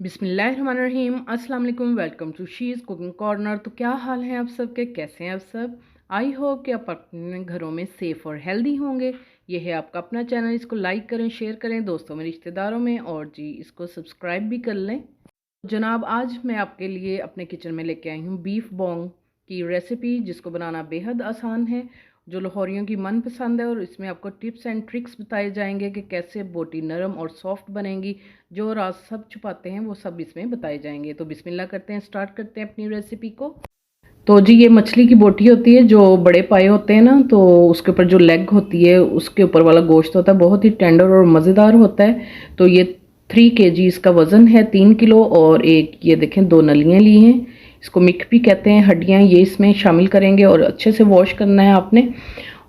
बिस्मिल्लाहिर्रहमानिर्रहीम। अस्सलाम वालेकुम। Welcome to she's cooking corner. तो क्या हाल है आप सबके, कैसे हैं आप सब? आई होप कि आप अपने घरों में सेफ़ और हेल्दी होंगे। ये है आपका अपना चैनल, इसको लाइक करें, शेयर करें दोस्तों में, रिश्तेदारों में, और जी इसको सब्सक्राइब भी कर लें। जनाब, आज मैं आपके लिए अपने किचन में लेके आई हूँ बीफ बोंग की रेसिपी, जिसको बनाना बेहद आसान है, जो लाहौरियों की मनपसंद है। और इसमें आपको टिप्स एंड ट्रिक्स बताए जाएंगे कि कैसे बोटी नरम और सॉफ्ट बनेंगी। जो राज सब छुपाते हैं वो सब इसमें बताए जाएंगे। तो बिस्मिल्लाह करते हैं, स्टार्ट करते हैं अपनी रेसिपी को। तो जी ये मछली की बोटी होती है, जो बड़े पाए होते हैं ना, तो उसके ऊपर जो लेग होती है, उसके ऊपर वाला गोश्त होता है, बहुत ही टेंडर और मज़ेदार होता है। तो ये 3 kg इसका वज़न है, 3 किलो। और एक ये देखें 2 नलियाँ ली हैं, इसको मिक भी कहते हैं, हड्डियाँ, ये इसमें शामिल करेंगे और अच्छे से वॉश करना है आपने।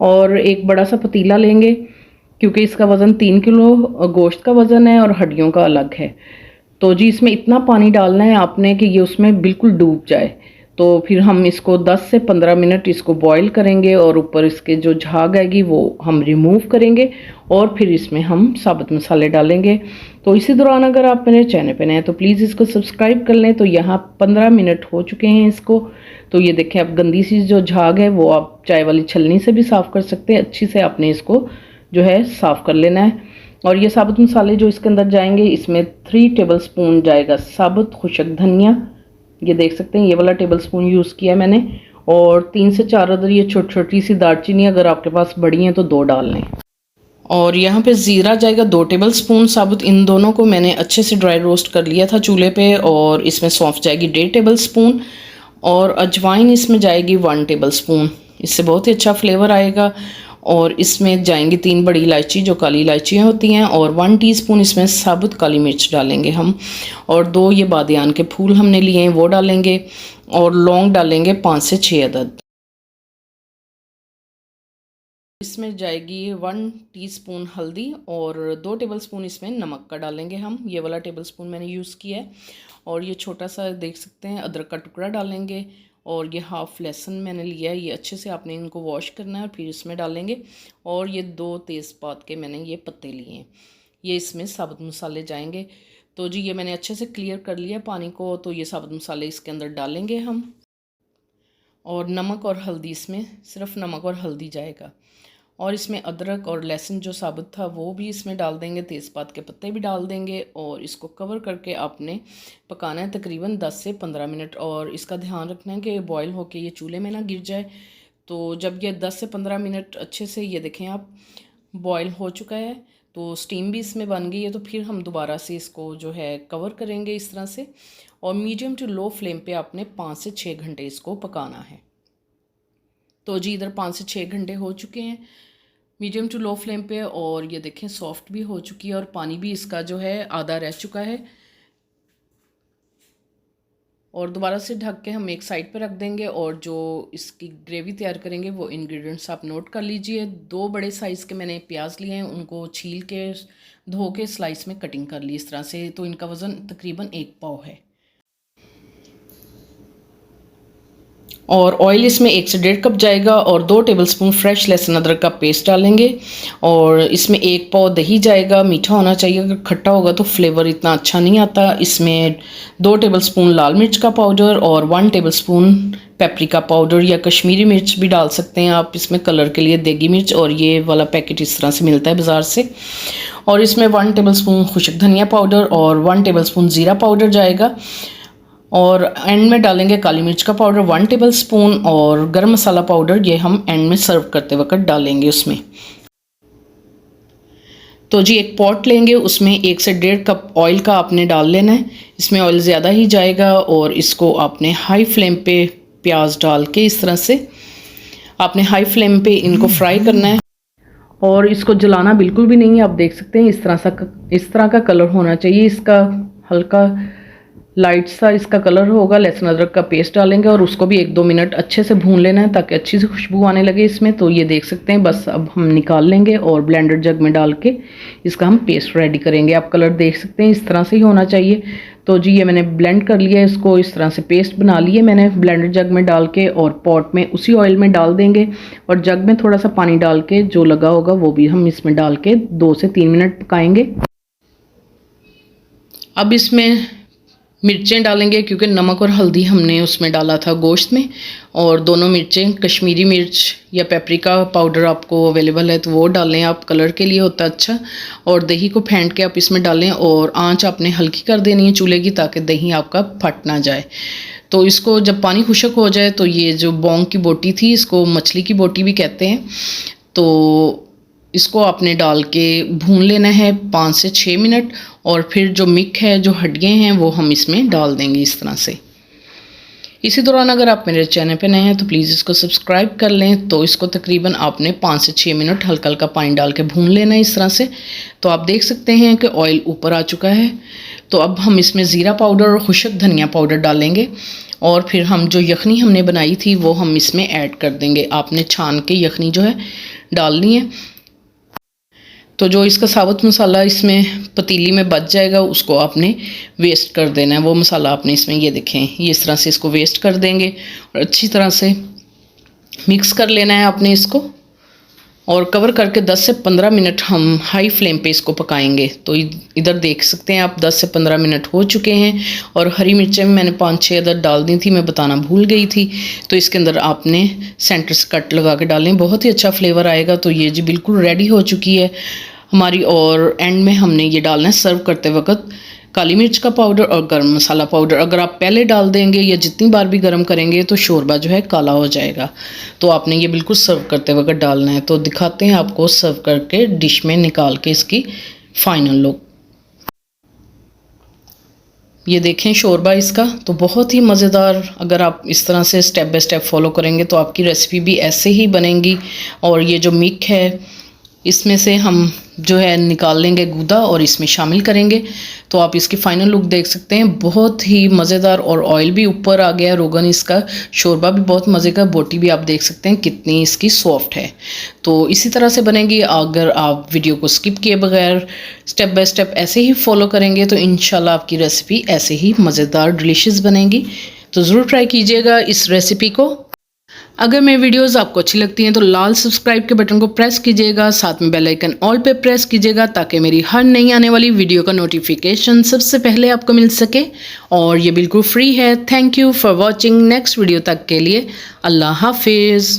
और एक बड़ा सा पतीला लेंगे, क्योंकि इसका वज़न 3 किलो गोश्त का वज़न है और हड्डियों का अलग है। तो जी इसमें इतना पानी डालना है आपने कि ये उसमें बिल्कुल डूब जाए। तो फिर हम इसको 10 से 15 मिनट इसको बॉईल करेंगे और ऊपर इसके जो झाग आएगी वो हम रिमूव करेंगे। और फिर इसमें हम साबुत मसाले डालेंगे। तो इसी दौरान अगर आप मेरे चैनल पे नए हैं तो प्लीज़ इसको सब्सक्राइब कर लें। तो यहाँ 15 मिनट हो चुके हैं इसको। तो ये देखें, अब गंदी सी जो झाग है वो आप चाय वाली छलनी से भी साफ़ कर सकते हैं। अच्छी से आपने इसको जो है साफ़ कर लेना है। और ये साबुत मसाले जो इसके अंदर जाएंगे, इसमें 3 टेबलस्पून जाएगा साबुत खुशक धनिया, ये देख सकते हैं, ये वाला टेबलस्पून यूज़ किया है मैंने। और 3 से 4 अदर ये छोटी छोटी सी दालचीनी, अगर आपके पास बड़ी हैं तो 2 डाल लें। और यहाँ पे ज़ीरा जाएगा 2 टेबलस्पून साबुत। इन दोनों को मैंने अच्छे से ड्राई रोस्ट कर लिया था चूल्हे पे। और इसमें सौंफ जाएगी 1.5 टेबलस्पून। और अजवाइन इसमें जाएगी 1 टेबलस्पून, इससे बहुत ही अच्छा फ्लेवर आएगा। और इसमें जाएंगी 3 बड़ी इलायची, जो काली इलायचियाँ होती हैं, और 1 टीस्पून इसमें साबुत काली मिर्च डालेंगे हम। और 2 ये बादियान के फूल हमने लिए हैं वो डालेंगे। और लौंग डालेंगे 5 से 6 अदद। इसमें जाएगी 1 टीस्पून हल्दी और 2 टेबलस्पून इसमें नमक का डालेंगे हम। ये वाला टेबलस्पून मैंने यूज़ किया है। और ये छोटा सा देख सकते हैं अदरक का टुकड़ा डालेंगे। और ये हाफ़ लहसुन मैंने लिया है, ये अच्छे से आपने इनको वॉश करना है और फिर इसमें डालेंगे। और ये 2 तेज़पात के मैंने ये पत्ते लिए हैं, ये इसमें साबुत मसाले जाएंगे। तो जी ये मैंने अच्छे से क्लियर कर लिया पानी को। तो ये साबुत मसाले इसके अंदर डालेंगे हम। और नमक और हल्दी, इसमें सिर्फ नमक और हल्दी जाएगा। और इसमें अदरक और लहसुन जो साबुत था वो भी इसमें डाल देंगे, तेज़पात के पत्ते भी डाल देंगे। और इसको कवर करके आपने पकाना है तकरीबन 10 से 15 मिनट। और इसका ध्यान रखना है कि बॉईल होके ये चूल्हे में ना गिर जाए। तो जब ये 10 से 15 मिनट अच्छे से, ये देखें आप, बॉईल हो चुका है, तो स्टीम भी इसमें बन गई है, तो फिर हम दोबारा से इसको जो है कवर करेंगे इस तरह से। और मीडियम टू लो फ्लेम पे आपने 5 से 6 घंटे इसको पकाना है। तो जी इधर 5 से 6 घंटे हो चुके हैं मीडियम टू लो फ्लेम पे। और ये देखें सॉफ्ट भी हो चुकी है और पानी भी इसका जो है आधा रह चुका है। और दोबारा से ढक के हम एक साइड पे रख देंगे। और जो इसकी ग्रेवी तैयार करेंगे वो इंग्रेडिएंट्स आप नोट कर लीजिए। 2 बड़े साइज़ के मैंने प्याज लिए हैं, उनको छील के धो के स्लाइस में कटिंग कर ली इस तरह से। तो इनका वज़न तकरीबन 1 पाव है। और ऑयल इसमें 1 से 1.5 कप जाएगा। और 2 टेबलस्पून फ्रेश लहसुन अदरक का पेस्ट डालेंगे। और इसमें 1 पाव दही जाएगा, मीठा होना चाहिए, अगर खट्टा होगा तो फ्लेवर इतना अच्छा नहीं आता। इसमें 2 टेबलस्पून लाल मिर्च का पाउडर और 1 टेबलस्पून पेपरिका पाउडर, या कश्मीरी मिर्च भी डाल सकते हैं आप इसमें कलर के लिए, देगी मिर्च। और ये वाला पैकेट इस तरह से मिलता है बाज़ार से। और इसमें 1 टेबलस्पून खुशक धनिया पाउडर और 1 टेबलस्पून ज़ीरा पाउडर जाएगा। और एंड में डालेंगे काली मिर्च का पाउडर 1 टेबलस्पून। और गरम मसाला पाउडर ये हम एंड में सर्व करते वक्त डालेंगे उसमें। तो जी एक पॉट लेंगे, उसमें 1 से 1.5 कप ऑयल का आपने डाल लेना है। इसमें ऑयल ज़्यादा ही जाएगा। और इसको आपने हाई फ्लेम पे प्याज डाल के इस तरह से आपने हाई फ्लेम पे इनको फ्राई करना है। और इसको जलाना बिल्कुल भी नहीं है। आप देख सकते हैं इस तरह का कलर होना चाहिए इसका, हल्का लाइट सा इसका कलर होगा। लहसुन अदरक का पेस्ट डालेंगे और उसको भी 1-2 मिनट अच्छे से भून लेना है, ताकि अच्छी सी खुशबू आने लगे इसमें। तो ये देख सकते हैं, बस अब हम निकाल लेंगे और ब्लेंडर जग में डाल के इसका हम पेस्ट रेडी करेंगे। आप कलर देख सकते हैं, इस तरह से ही होना चाहिए। तो जी ये मैंने ब्लेंड कर लिया है इसको, इस तरह से पेस्ट बना लिए मैंने ब्लेंडर जग में डाल के। और पॉट में उसी ऑयल में डाल देंगे। और जग में थोड़ा सा पानी डाल के जो लगा होगा वो भी हम इसमें डाल के 2 से 3 मिनट पकाएंगे। अब इसमें मिर्चें डालेंगे क्योंकि नमक और हल्दी हमने उसमें डाला था गोश्त में, और दोनों मिर्चें, कश्मीरी मिर्च या पेपरिका पाउडर आपको अवेलेबल है तो वो डालें आप, कलर के लिए होता है अच्छा। और दही को फेंट के आप इसमें डालें और आंच आपने हल्की कर देनी है चूल्हे की ताकि दही आपका फट ना जाए। तो इसको जब पानी खुश्क हो जाए तो ये जो बोंग की बोटी थी, इसको मछली की बोटी भी कहते हैं, तो इसको आपने डाल के भून लेना है 5 से 6 मिनट। और फिर जो मिक है, जो हड्डियाँ हैं, वो हम इसमें डाल देंगे इस तरह से। इसी दौरान अगर आप मेरे चैनल पे नए हैं तो प्लीज़ इसको सब्सक्राइब कर लें। तो इसको तकरीबन आपने 5 से 6 मिनट हल्का हल्का पानी डाल के भून लेना है इस तरह से। तो आप देख सकते हैं कि ऑयल ऊपर आ चुका है। तो अब हम इसमें ज़ीरा पाउडर और खुशक धनिया पाउडर डालेंगे, और फिर हम जो यखनी हमने बनाई थी वो हम इसमें ऐड कर देंगे। आपने छान के यखनी जो है डालनी है। तो जो इसका साबुत मसाला इसमें पतीली में बच जाएगा उसको आपने वेस्ट कर देना है। वो मसाला आपने इसमें, ये देखें, ये इस तरह से इसको वेस्ट कर देंगे और अच्छी तरह से मिक्स कर लेना है आपने इसको। और कवर करके 10 से 15 मिनट हम हाई फ्लेम पे इसको पकाएंगे। तो इधर देख सकते हैं आप 10 से 15 मिनट हो चुके हैं। और हरी मिर्चें मैंने 5-6 अदर डाल दी थी, मैं बताना भूल गई थी। तो इसके अंदर आपने सेंटर से कट लगा के डालें, बहुत ही अच्छा फ्लेवर आएगा। तो ये जी बिल्कुल रेडी हो चुकी है हमारी। और एंड में हमने ये डालना है सर्व करते वक्त काली मिर्च का पाउडर और गरम मसाला पाउडर। अगर आप पहले डाल देंगे या जितनी बार भी गरम करेंगे तो शोरबा जो है काला हो जाएगा। तो आपने ये बिल्कुल सर्व करते वक्त डालना है। तो दिखाते हैं आपको सर्व करके डिश में निकाल के इसकी फाइनल लुक। ये देखें शोरबा इसका, तो बहुत ही मज़ेदार। अगर आप इस तरह से स्टेप बाय स्टेप फॉलो करेंगे तो आपकी रेसिपी भी ऐसे ही बनेगी। और ये जो मिक है इसमें से हम जो है निकाल लेंगे गूदा और इसमें शामिल करेंगे। तो आप इसकी फाइनल लुक देख सकते हैं, बहुत ही मज़ेदार। और ऑयल भी ऊपर आ गया, रोगन इसका, शोरबा भी बहुत मज़े का, बोटी भी आप देख सकते हैं कितनी इसकी सॉफ्ट है। तो इसी तरह से बनेगी। अगर आप वीडियो को स्किप किए बगैर स्टेप बाय स्टेप ऐसे ही फॉलो करेंगे तो इंशाल्लाह आपकी रेसिपी ऐसे ही मज़ेदार डिलीशियस बनेगी। तो ज़रूर ट्राई कीजिएगा इस रेसिपी को। अगर मेरी वीडियोस आपको अच्छी लगती हैं तो लाल सब्सक्राइब के बटन को प्रेस कीजिएगा, साथ में बेल आइकन ऑल पे प्रेस कीजिएगा ताकि मेरी हर नई आने वाली वीडियो का नोटिफिकेशन सबसे पहले आपको मिल सके। और ये बिल्कुल फ्री है। Thank you for watching. Next video तक के लिए अल्लाह हाफिज़।